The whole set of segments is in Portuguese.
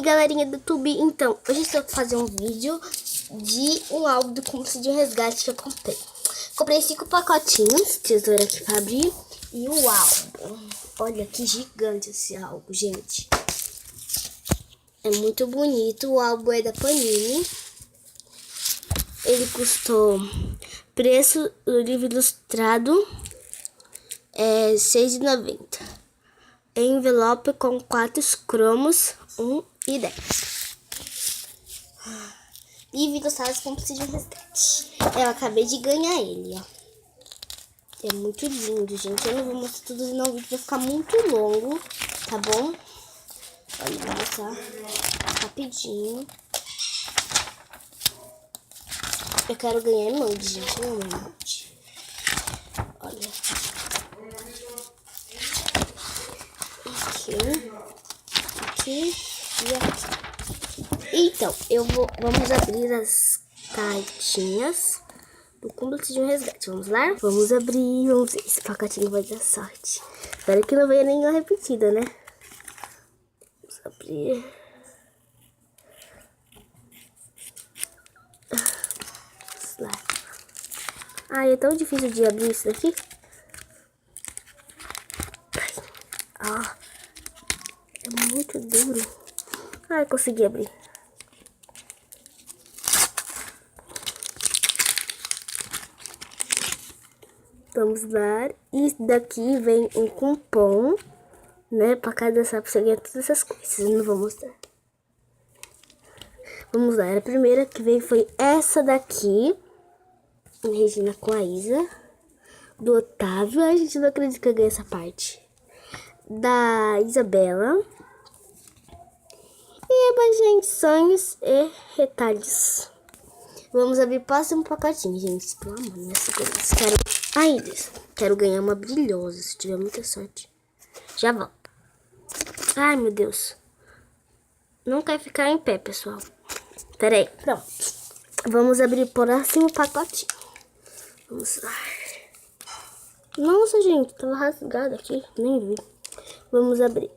galerinha do YouTube, então, hoje eu estou fazendo um vídeo de um álbum do Cúmplice de Resgate que eu comprei. Comprei 5 pacotinhos, tesoura aqui pra abrir, e o álbum. Olha que gigante esse álbum, gente. É muito bonito, o álbum é da Panini. Ele custou, preço do livro ilustrado, é R$6,90. Envelope com 4 cromos, 1 e 10. Livro ilustrado com Cúmplice de Resgate. Eu acabei de ganhar ele, ó. É muito lindo, gente. Eu não vou mostrar tudo, senão o vídeo vai ficar muito longo, tá bom? Olha, vou mostrar rapidinho. Eu quero ganhar emoji, gente. Não é emoji. Olha. Aqui e aqui. Então, vamos abrir as cartinhas do Cúmplice de um Resgate. Vamos lá? Vamos abrir, vamos ver. Esse pacotinho vai dar sorte. Espero que não venha nenhuma repetida, né? Vamos abrir. Vamos lá. Ai, é tão difícil de abrir isso daqui. Ah, é muito duro. Ai, consegui abrir. Vamos lá. Isso daqui vem um cupom, né? Pra cadastrar pra você ganhar todas essas coisas. Eu não vou mostrar. Vamos lá. A primeira que veio foi essa daqui. Regina com a Isa. Do Otávio. A gente não acredita que eu ganhei essa parte. Da Isabela. E gente, sonhos e retalhos. Vamos abrir o próximo pacotinho, gente. Pelo amor de Deus. Quero ganhar uma brilhosa, se tiver muita sorte. Já volto. Ai, meu Deus. Não quer ficar em pé, pessoal. Pera aí. Pronto. Vamos abrir o próximo pacotinho. Vamos lá. Nossa, gente. Tava rasgado aqui. Nem vi. Vamos abrir.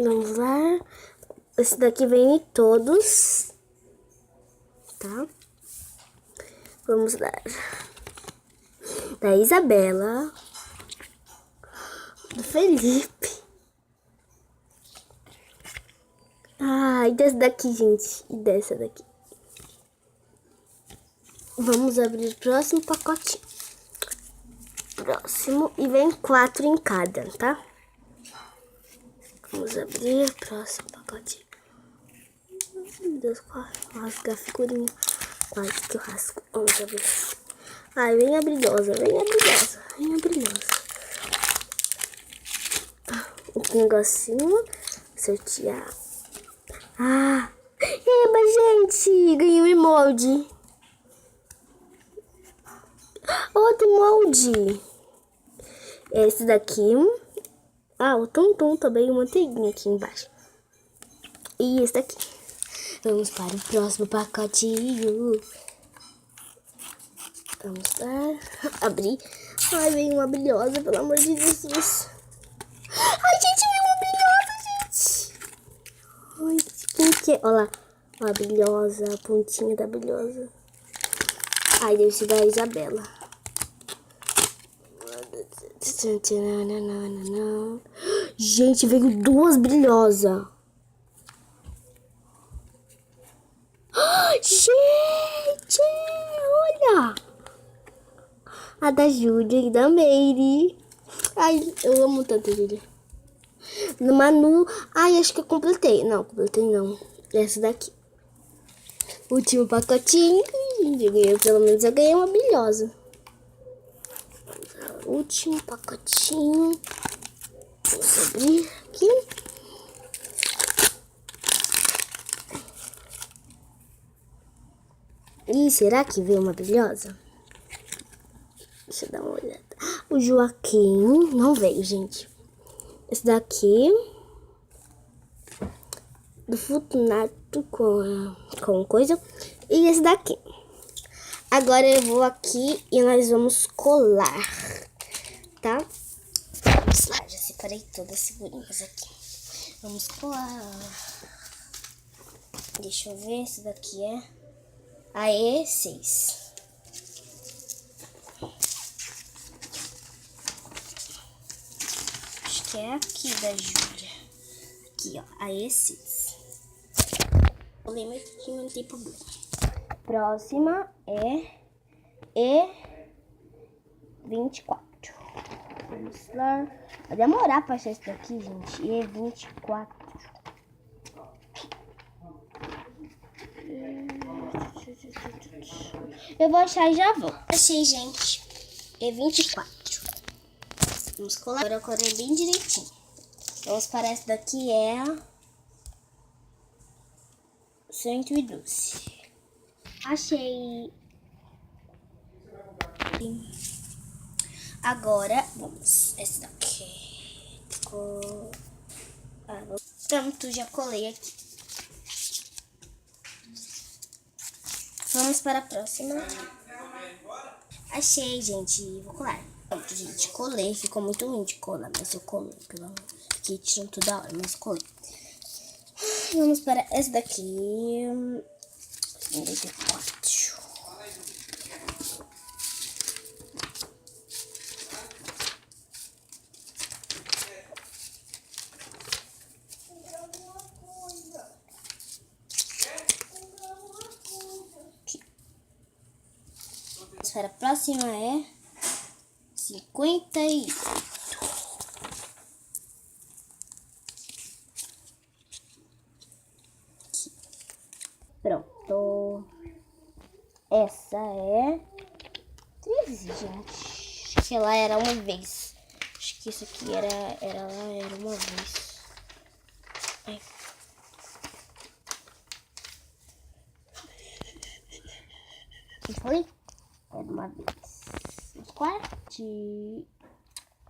Vamos lá. Esse daqui vem em todos. Tá? Vamos lá. Da Isabela. Do Felipe. Ah, e desse daqui, gente. E dessa daqui. Vamos abrir o próximo pacotinho. Próximo. E vem 4 em cada, tá? Vamos abrir o próximo pacotinho. Meu Deus, quase rasgar a figurinha. Quase que eu rasgo. Vamos abrir. Ai, vem a brilhosa, vem a brilhosa, vem a brilhosa. Um negocinho. Sortear. Ah! Eba, gente! Ganhei um emoji. Outro molde. Esse daqui. Ah, o tum-tum também, uma manteiguinha aqui embaixo. E esse daqui. Vamos para o próximo pacotinho. Vamos lá. Abrir. Ai, veio uma brilhosa, pelo amor de Jesus. Ai, gente, veio uma brilhosa, gente. Ai, quem que é? Olha lá. Ó, a brilhosa, a pontinha da brilhosa. Ai, deve ser da Isabela. Gente, veio 2 brilhosas. Gente, olha. A da Júlia e da Meire. Ai, eu amo tanto a Júlia. No Manu. Ai, acho que eu completei. Não, completei não. Essa daqui. Último pacotinho. Pelo menos eu ganhei uma brilhosa. Último pacotinho. Vamos abrir aqui. E será que veio uma brilhosa? Deixa eu dar uma olhada. O Joaquim não veio, gente. Esse daqui. do Fortunato com coisa. E esse daqui. Agora eu vou aqui e nós vamos colar, tá? Vamos lá, já separei todas as figurinhas aqui. Vamos colar. Deixa eu ver, esse daqui é a E6. Acho que é aqui da Júlia. Aqui, ó, a E6. Colei meu que não tem problema. Próxima é E24. Vamos lá. Vai demorar pra achar isso daqui, gente. E24. Eu vou achar e já vou. Achei, gente. E24. Vamos colar. Agora eu colei bem direitinho. Vamos para essa daqui, é a 112. Achei. Agora, vamos. Essa daqui. Ficou. Pronto, já colei aqui. Vamos para a próxima. Achei, gente. Vou colar. Pronto, gente. Colei. Ficou muito ruim de colar, mas eu colei, pelo amor. Fiquei tirando toda hora, mas colei. Vamos para essa daqui. 54. Para a próxima é 58. Pronto. Essa é 13, gente. Acho que ela era uma vez. Acho que isso aqui era uma vez. Ai. Eu falei? Era uma vez. Quarto.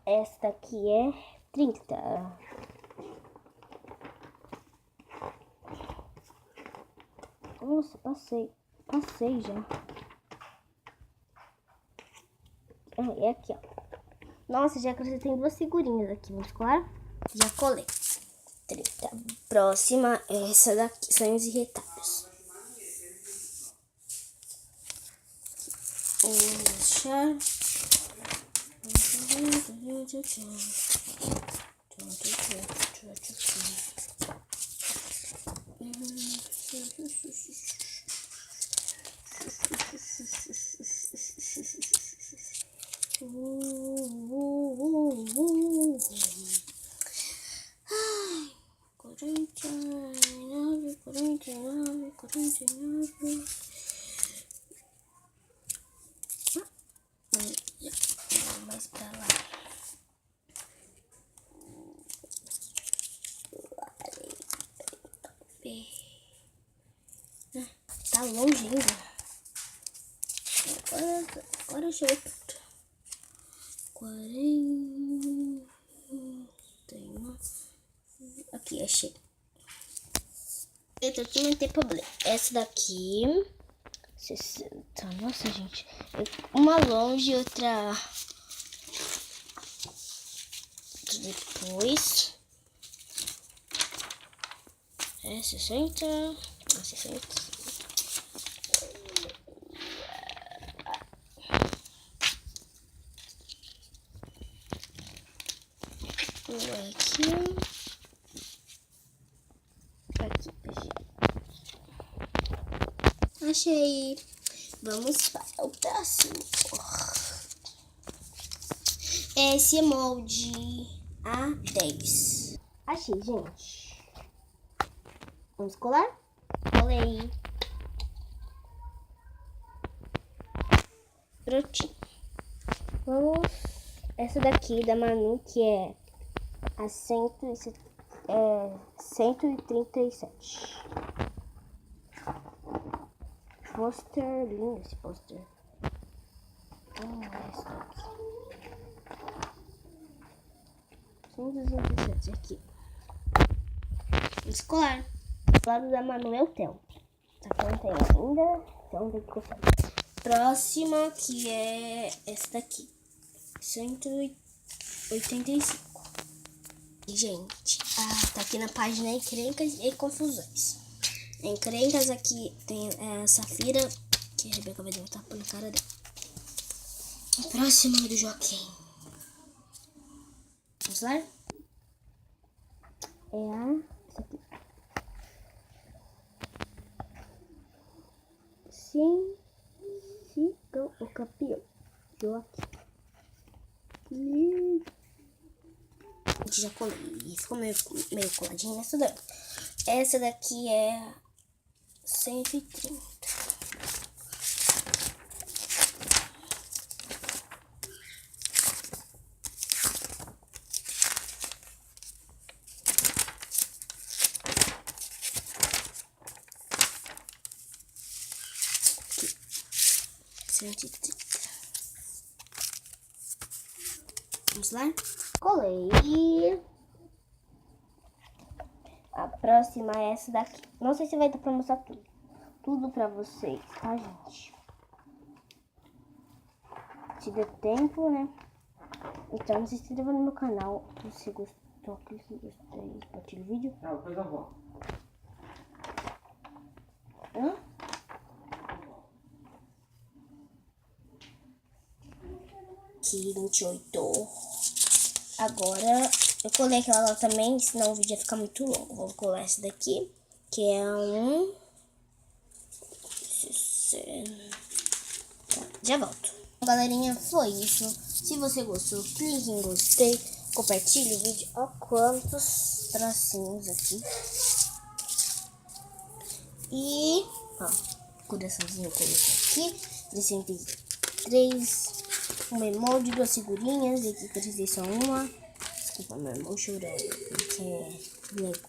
Esta aqui é 30. Nossa, passei já. É aqui, ó. Nossa, já acrescentei duas figurinhas aqui, vamos colar? Já colei. 30. Próxima é essa daqui, sonhos e retalhos. Deixar. Mais pra lá. Tá longe ainda. Agora chegou perto. 40. Aqui, achei. Eita, aqui não tem problema. Essa daqui 60. Nossa, gente. Uma longe e outra depois. É 60. 60. Aqui. Achei. Vamos para o próximo. Esse é molde A10. Achei, gente. Vamos colar? Colei. Prontinho. Vamos. Essa daqui da Manu, que é a 137. Pôster, lindo esse pôster. Essa daqui. 137 aqui. Vamos colar. lado da Manuel Tel. Aqui não tem ainda, então tem que conferir. Próxima, que é essa daqui. 185. Gente, tá aqui na página Encrencas e Confusões. Encrencas aqui tem a Safira, que a Rebeca vai dar um tapa na cara dela. Próxima do Joaquim. Vamos lá? Essa aqui. Sim, sigam o campeão. Joaquim. A gente já colei. Ficou meio coladinho nessa daqui. Essa daqui é 130. Aqui. 130. Vamos lá? Colei. A próxima é essa daqui. Não sei se vai dar pra mostrar tudo. Tudo pra vocês, tá, gente? Se der tempo, né? Então, se inscreva no meu canal. Se você gostou, clique em gostei, compartilhe o vídeo. Depois eu vou. Hã? Aqui, 28. Agora, eu colei aquela lá também, senão o vídeo ia ficar muito longo. Vou colar essa daqui, que é um... Tá, já volto. Galerinha, foi isso. Se você gostou, clique em gostei, compartilhe o vídeo. Ó quantos tracinhos aqui. E, ó, coraçãozinho eu coloquei aqui. 63. Um emoji, 2 figurinhas. E aqui que eu fiz só uma. Desculpa, meu irmão chorando, porque é Lego.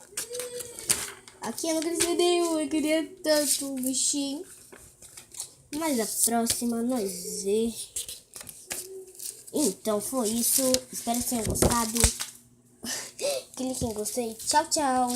Aqui eu não queria nenhum, eu queria tanto um bichinho. Mas a próxima nós vê. Então foi isso. Espero que tenham gostado. Clique em gostei. Tchau, tchau.